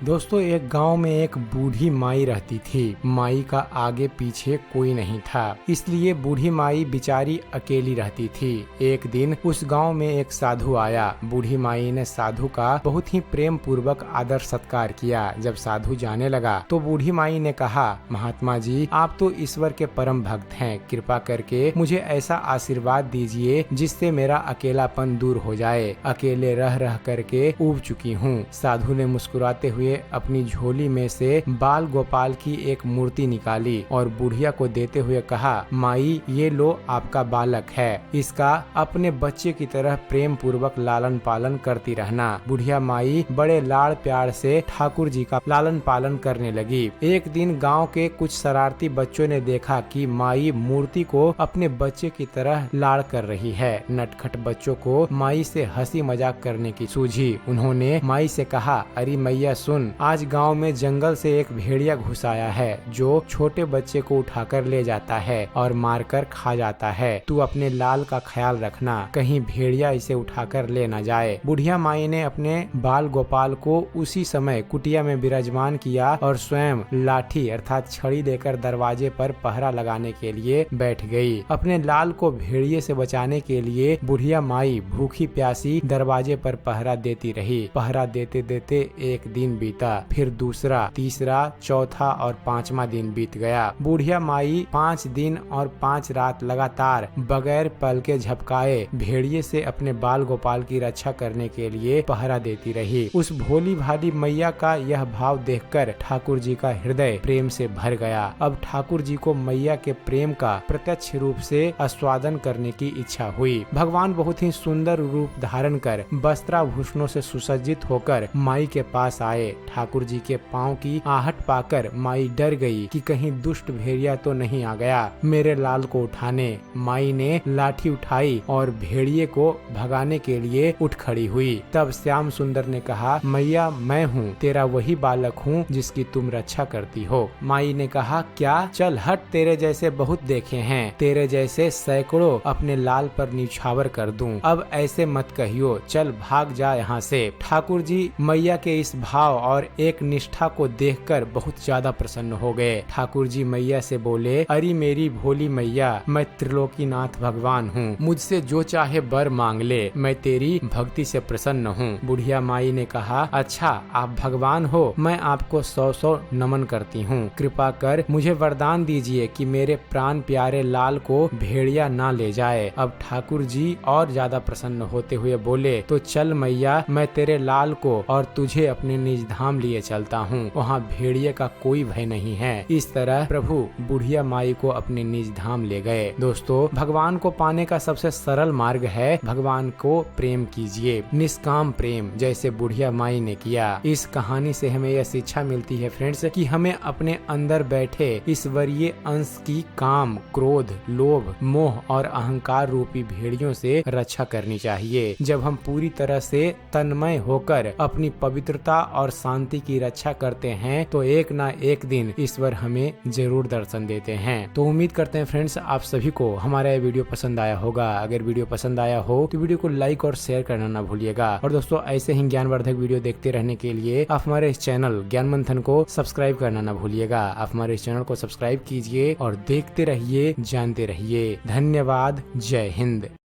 दोस्तों, एक गांव में एक बूढ़ी माई रहती थी। माई का आगे पीछे कोई नहीं था, इसलिए बूढ़ी माई बेचारी अकेली रहती थी। एक दिन उस गांव में एक साधु आया। बूढ़ी माई ने साधु का बहुत ही प्रेम पूर्वक आदर सत्कार किया। जब साधु जाने लगा तो बूढ़ी माई ने कहा, महात्मा जी, आप तो ईश्वर के परम भक्त हैं, कृपा करके मुझे ऐसा आशीर्वाद दीजिए जिससे मेरा अकेलापन दूर हो जाए। अकेले रह रह करके ऊब चुकी हूँ। साधु ने मुस्कुराते हुए अपनी झोली में से बाल गोपाल की एक मूर्ति निकाली और बुढ़िया को देते हुए कहा, माई, ये लो आपका बालक है, इसका अपने बच्चे की तरह प्रेम पूर्वक लालन पालन करती रहना। बुढ़िया माई बड़े लाड़ प्यार से ठाकुर जी का लालन पालन करने लगी। एक दिन गांव के कुछ शरारती बच्चों ने देखा कि माई मूर्ति को अपने बच्चे की तरह लाड़ कर रही है। नटखट बच्चों को माई से हंसी मजाक करने की सूझी। उन्होंने माई से कहा, अरे मैया सुन, आज गांव में जंगल से एक भेड़िया घुस आया है जो छोटे बच्चे को उठाकर ले जाता है और मारकर खा जाता है। तू अपने लाल का ख्याल रखना, कहीं भेड़िया इसे उठाकर ले न जाए। बुढ़िया माई ने अपने बाल गोपाल को उसी समय कुटिया में विराजमान किया और स्वयं लाठी अर्थात छड़ी देकर दरवाजे पर पहरा लगाने के लिए बैठ गई। अपने लाल को भेड़िए से बचाने के लिए बुढ़िया माई भूखी प्यासी दरवाजे पर पहरा देती रही। पहरा देते देते एक दिन बीता, फिर दूसरा, तीसरा, चौथा और पांचवा दिन बीत गया। बुढ़िया माई 5 दिन और 5 रात लगातार बगैर पल के झपकाए भेड़िए से अपने बाल गोपाल की रक्षा करने के लिए पहरा देती रही। उस भोली भाली मैया का यह भाव देखकर ठाकुर जी का हृदय प्रेम से भर गया। अब ठाकुर जी को मैया के प्रेम का प्रत्यक्ष रूप से आस्वादन करने की इच्छा हुई। भगवान बहुत ही सुंदर रूप धारण कर वस्त्राभूषणों से सुसज्जित होकर माई के पास आए। ठाकुर जी के पांव की आहट पाकर माई डर गई कि कहीं दुष्ट भेड़िया तो नहीं आ गया मेरे लाल को उठाने। माई ने लाठी उठाई और भेड़िए को भगाने के लिए उठ खड़ी हुई। तब श्याम सुंदर ने कहा, मैया, मैं हूँ, तेरा वही बालक हूँ जिसकी तुम रक्षा करती हो। माई ने कहा, क्या? चल हट, तेरे जैसे बहुत देखे हैं, तेरे जैसे सैकड़ों अपने लाल पर निछावर कर दूं। अब ऐसे मत कहियो, चल भाग जा यहाँ से। ठाकुर जी मैया के इस भाव और एक निष्ठा को देखकर बहुत ज्यादा प्रसन्न हो गए। ठाकुर जी मैया से बोले, अरे मेरी भोली मैया, मैं त्रिलोकीनाथ भगवान हूँ, मुझसे जो चाहे वर मांग ले, मैं तेरी भक्ति से प्रसन्न हूँ। बुढ़िया माई ने कहा, अच्छा आप भगवान हो, मैं आपको 100 नमन करती हूँ। कृपा कर मुझे वरदान दीजिए कि मेरे प्राण प्यारे लाल को भेड़िया ना ले जाए। अब ठाकुर जी और ज्यादा प्रसन्न होते हुए बोले, तो चल मैया, मैं तेरे लाल को और तुझे अपने निज धाम लिए चलता हूँ, वहाँ भेड़िए का कोई भय नहीं है। इस तरह प्रभु बुढ़िया माई को अपने निज धाम ले गए। दोस्तों, भगवान को पाने का सबसे सरल मार्ग है भगवान को प्रेम कीजिए, निष्काम प्रेम, जैसे बुढ़िया माई ने किया। इस कहानी से हमें यह शिक्षा मिलती है फ्रेंड्स कि हमें अपने अंदर बैठे ईश्वरीय अंश की काम, क्रोध, लोभ, मोह और अहंकार रूपी भेड़ियों से रक्षा करनी चाहिए। जब हम पूरी तरह से तन्मय होकर अपनी पवित्रता और शांति की रक्षा करते हैं तो एक ना एक दिन ईश्वर हमें जरूर दर्शन देते हैं। तो उम्मीद करते हैं फ्रेंड्स आप सभी को हमारा यह वीडियो पसंद आया होगा। अगर वीडियो पसंद आया हो तो वीडियो को लाइक और शेयर करना ना भूलिएगा। और दोस्तों, ऐसे ही ज्ञानवर्धक वीडियो देखते रहने के लिए आप हमारे इस चैनल ज्ञान मंथन को सब्सक्राइब करना ना भूलिएगा। आप हमारे इस चैनल को सब्सक्राइब कीजिए और देखते रहिए, जानते रहिए। धन्यवाद। जय हिंद।